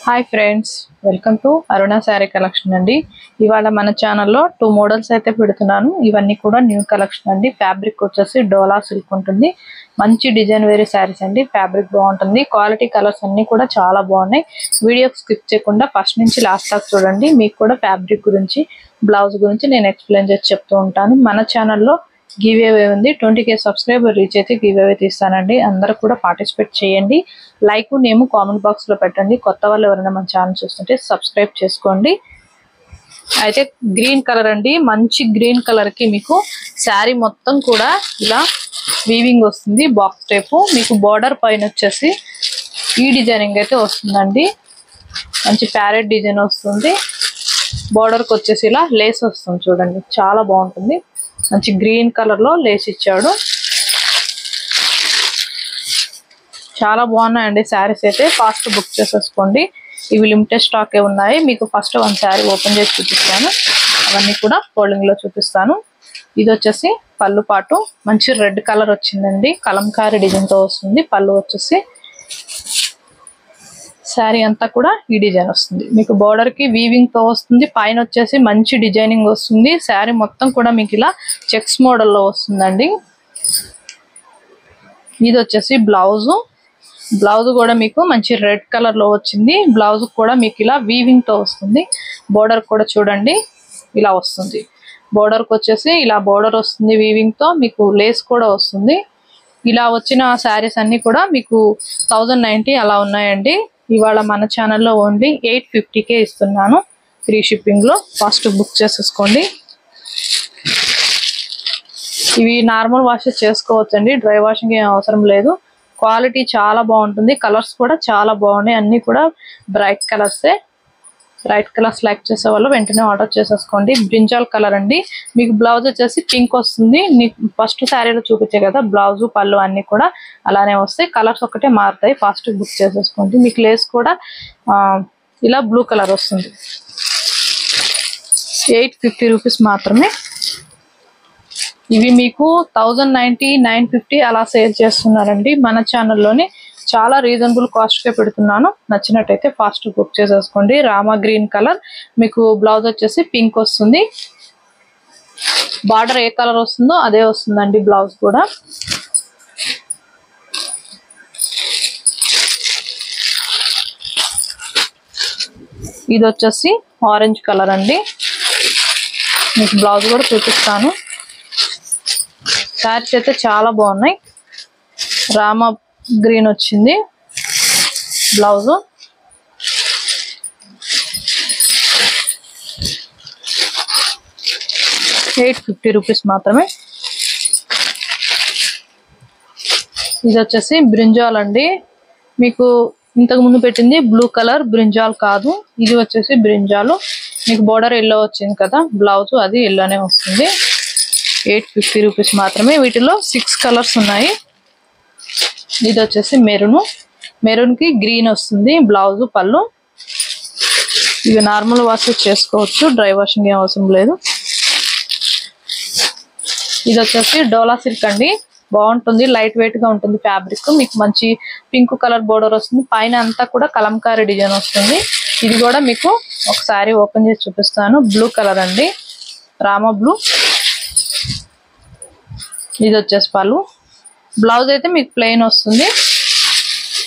Hi friends, welcome to Aruna sari collection అండి. ఇవాళ మన ఛానల్లో 2 మోడల్స్ అయితే పెడుతున్నాను. ఇవన్నీ కూడా న్యూ కలెక్షన్ అండి. ఫ్యాబ్రిక్ వచ్చేసి డోలా సిల్క్ ఉంటుంది. మంచి డిజైన్ వేరే శారీస్ అండి. ఫ్యాబ్రిక్ బాగుంటుంది. క్వాలిటీ కలర్స్ అన్ని కూడా చాలా బాగున్నాయి. వీడియో స్కిప్ చేయకుండా ఫస్ట్ నుంచి లాస్ట్ దాకా చూడండి. మీకు కూడా ఫ్యాబ్రిక్ గురించి, బ్లౌజ్ గురించి నేను ఎక్స్ప్లెయిన్ చేసి చెప్తూ ఉంటాను. మన ఛానల్లో గివ్ అవే ఉంది. 20K సబ్స్క్రైబర్ రీచ్ అయితే గివ్ అవే తీస్తానండి. అందరూ కూడా పార్టిసిపేట్ చేయండి. లైక్ నేమ్ కామెంట్ బాక్స్ లో పెట్టండి. కొత్త వాళ్ళు ఎవరైనా మన ఛానల్ చూస్తుంటే సబ్స్క్రైబ్ చేసుకోండి. అయితే గ్రీన్ కలర్ అండి. మంచి గ్రీన్ కలర్ కి మీకు శారీ మొత్తం కూడా ఇలా వీవింగ్ వస్తుంది. బాక్స్ టైప్ మీకు బోర్డర్ పైన వచ్చేసి ఈ డిజైనింగ్ అయితే వస్తుందండి. మంచి ప్యారెట్ డిజైన్ వస్తుంది. బోర్డర్ కి వచ్చేసి ఇలా లేస్ వస్తుంది. చూడండి, చాలా బాగుంటుంది. మంచి గ్రీన్ కలర్ లో లేస్ ఇచ్చాడు. చాలా బాగున్నాయండి శారీస్ అయితే. ఫాస్ట్ బుక్ చేసేసుకోండి. ఇవి లిమిటెడ్ స్టాక్ ఉన్నాయి. మీకు ఫస్ట్ 1 శారీ ఓపెన్ చేసి చూపిస్తాను. అవన్నీ కూడా ఫోల్డింగ్ లో చూపిస్తాను. ఇది వచ్చేసి పళ్ళు పాటు మంచి రెడ్ కలర్ వచ్చిందండి. కలంకారీ డిజైన్ తో వస్తుంది. పళ్ళు వచ్చేసి శారీ అంతా కూడా ఈ డిజైన్ వస్తుంది. మీకు బోర్డర్ కి వీవింగ్ తో వస్తుంది. పైన వచ్చేసి మంచి డిజైనింగ్ వస్తుంది. శారీ మొత్తం కూడా మీకు ఇలా చెక్స్ మోడల్లో వస్తుందండి. ఇది వచ్చేసి బ్లౌజ్. బ్లౌజ్ కూడా మీకు మంచి రెడ్ కలర్ లో వచ్చింది. బ్లౌజ్ కూడా మీకు ఇలా వీవింగ్ తో వస్తుంది. బోర్డర్ కూడా చూడండి ఇలా వస్తుంది. బోర్డర్ కి వచ్చేసి ఇలా బోర్డర్ వస్తుంది వీవింగ్ తో. మీకు లేస్ కూడా వస్తుంది. ఇలా వచ్చిన శారీస్ అన్ని కూడా మీకు 1090 అలా ఉన్నాయండి. ఇవాళ మన ఛానల్లో ఓన్లీ 850K ఇస్తున్నాను ఫ్రీ షిప్పింగ్ లో. ఫాస్ట్ బుక్ చేసేసుకోండి. ఇవి నార్మల్ వాష్ చేసుకోవచ్చండి. డ్రై వాషింగ్ ఏం అవసరం లేదు. క్వాలిటీ చాలా బాగుంటుంది. కలర్స్ కూడా చాలా బాగున్నాయి. అన్ని కూడా బ్రైట్ కలర్సే. బ్రైట్ కలర్స్ లైక్ చేసే వాళ్ళు వెంటనే ఆర్డర్ చేసేసుకోండి. బ్రింజాల్ కలర్ అండి. మీకు బ్లౌజ్ వచ్చేసి పింక్ వస్తుంది. ఫస్ట్ శారీలో చూపించే కదా బ్లౌజ్ పళ్ళు అన్ని కూడా అలానే వస్తాయి. కలర్స్ ఒకటే మారుతాయి. ఫాస్ట్ బుక్ చేసేసుకోండి. మీకు లేస్ కూడా ఇలా బ్లూ కలర్ వస్తుంది. 850 రూపీస్ మాత్రమే. ఇవి మీకు 1090, 950 అలా సేల్ చేస్తున్నారండి. మన ఛానల్లోనే చాలా రీజనబుల్ కాస్ట్ కే పెడుతున్నాను. నచ్చినట్టయితే ఫాస్ట్ బుక్ చేసేసుకోండి. Rama green colour. మీకు బ్లౌజ్ వచ్చేసి పింక్ వస్తుంది. బార్డర్ ఏ కలర్ వస్తుందో అదే వస్తుందండి బ్లౌజ్ కూడా. ఇది వచ్చేసి ఆరెంజ్ కలర్ అండి. మీకు బ్లౌజ్ కూడా చూపిస్తాను. శారీస్ అయితే చాలా బాగున్నాయి. రామా గ్రీన్ వచ్చింది బ్లౌజ్. ₹850 మాత్రమే. ఇది వచ్చేసి బ్రింజాల్ అండి. మీకు ఇంతకు ముందు పెట్టింది బ్లూ కలర్, బ్రింజాల్ కాదు. ఇది వచ్చేసి బ్రింజాల్. మీకు బోర్డర్ ఎల్లో వచ్చింది కదా, బ్లౌజ్ అది ఎల్లోనే వస్తుంది. ₹850 మాత్రమే. వీటిలో 6 కలర్స్ ఉన్నాయి. ఇది వచ్చేసి మెరూన్. మెరూన్ కి గ్రీన్ వస్తుంది బ్లౌజ్ పళ్ళు. ఇవి నార్మల్ వాష్ చేసుకోవచ్చు. డ్రై వాషింగ్ ఏం అవసరం లేదు. ఇది వచ్చేసి డోలా సిల్క్ అండి. బాగుంటుంది. లైట్ వెయిట్ గా ఉంటుంది ఫ్యాబ్రిక్. మీకు మంచి పింక్ కలర్ బోర్డర్ వస్తుంది. పైన అంతా కూడా కలంకారీ డిజైన్ వస్తుంది. ఇది కూడా మీకు ఒకసారి ఓపెన్ చేసి చూపిస్తాను. బ్లూ కలర్ అండి. రామా బ్లూ. ఇది వచ్చేసి పళ్ళు. బ్లౌజ్ అయితే మీకు ప్లెయిన్ వస్తుంది.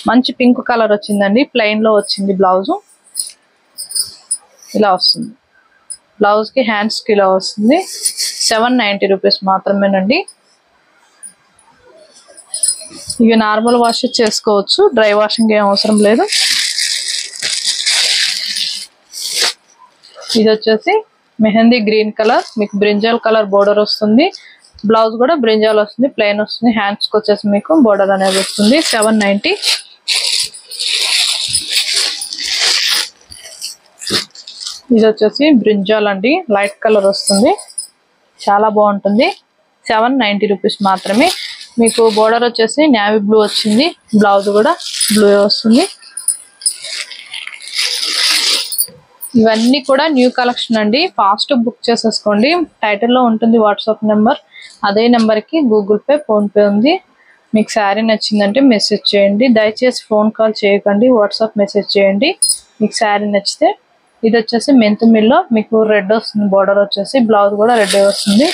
మంచి పింక్ కలర్ వచ్చిందండి. ప్లెయిన్ లో వచ్చింది బ్లౌజ్. ఇలా వస్తుంది. బ్లౌజ్ కి హ్యాండ్స్ కి ఇలా వస్తుంది. ₹790 మాత్రమేనండి. ఇవి నార్మల్ వాష్ చేసుకోవచ్చు. డ్రై వాషింగ్ ఏం అవసరం లేదు. ఇది వచ్చేసి మెహందీ గ్రీన్ కలర్. మీకు బ్రింజాల్ కలర్ బోర్డర్ వస్తుంది. బ్లౌజ్ కూడా బ్రింజాల్ వస్తుంది. ప్లెయిన్ వస్తుంది. హ్యాండ్స్ కి వచ్చేసి మీకు బోర్డర్ అనేది వస్తుంది. $790. ఇది వచ్చేసి బ్రింజాల్ అండి. లైట్ కలర్ వస్తుంది. చాలా బాగుంటుంది. ₹790 మాత్రమే. మీకు బోర్డర్ వచ్చేసి నేవీ బ్లూ వచ్చింది. బ్లౌజ్ కూడా బ్లూ వస్తుంది. ఇవన్నీ కూడా న్యూ కలెక్షన్ అండి. ఫాస్ట్ బుక్ చేసేసుకోండి. టైటిల్లో ఉంటుంది వాట్సాప్ నెంబర్. అదే నెంబర్కి గూగుల్ పే, ఫోన్పే ఉంది. మీకు శారీ నచ్చిందంటే మెసేజ్ చేయండి. దయచేసి ఫోన్ కాల్ చేయకండి. వాట్సాప్ మెసేజ్ చేయండి. మీకు శారీ నచ్చితే. ఇది వచ్చేసి మెంతు మిల్లో మీకు రెడ్ వస్తుంది, బోర్డర్ వచ్చేసి బ్లౌజ్ కూడా రెడ్ వస్తుంది.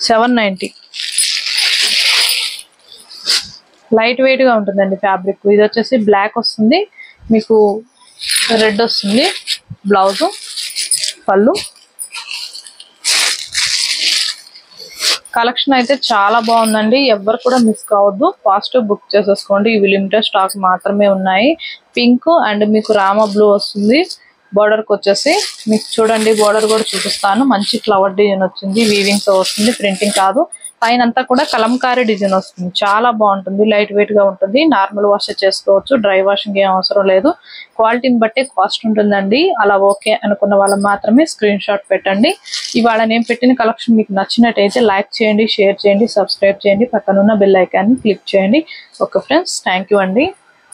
790. లైట్ వెయిట్ గా ఉంటుందండి ఫ్యాబ్రిక్. ఇది వచ్చేసి బ్లాక్ వస్తుంది, మీకు రెడ్ వస్తుంది బ్లౌజ్, పళ్ళు. కలెక్షన్ అయితే చాలా బాగుందండి, ఎవ్వరు కూడా మిస్ కావద్దు, ఫాస్ట్ బుక్ చేసేసుకోండి. ఇవి లిమిటెడ్ స్టాక్ మాత్రమే ఉన్నాయి. పింక్ అండ్ మీకు రామా బ్లూ వస్తుంది. బోర్డర్ కి వచ్చేసి మీకు చూడండి, బోర్డర్ కూడా చూపిస్తాను. మంచి ఫ్లవర్ డిజైన్ వచ్చింది, వీవింగ్ తో వస్తుంది, ప్రింటింగ్ కాదు. పైన అంతా కూడా కలంకారీ డిజైన్ వస్తుంది, చాలా బాగుంటుంది, లైట్ వెయిట్ గా ఉంటుంది. నార్మల్ వాష్ చేసుకోవచ్చు, డ్రై వాషింగ్ ఏం అవసరం లేదు. క్వాలిటీని బట్టి కాస్ట్ ఉంటుందండి. అలా ఓకే అనుకున్న వాళ్ళు మాత్రమే స్క్రీన్ షాట్ పెట్టండి. ఇవాళ నేను పెట్టిన కలెక్షన్ మీకు నచ్చినట్టయితే లైక్ చేయండి, షేర్ చేయండి, సబ్స్క్రైబ్ చేయండి, పక్కనున్న బెల్ ఐకాన్ని క్లిక్ చేయండి. ఓకే ఫ్రెండ్స్, థ్యాంక్ యూ అండి.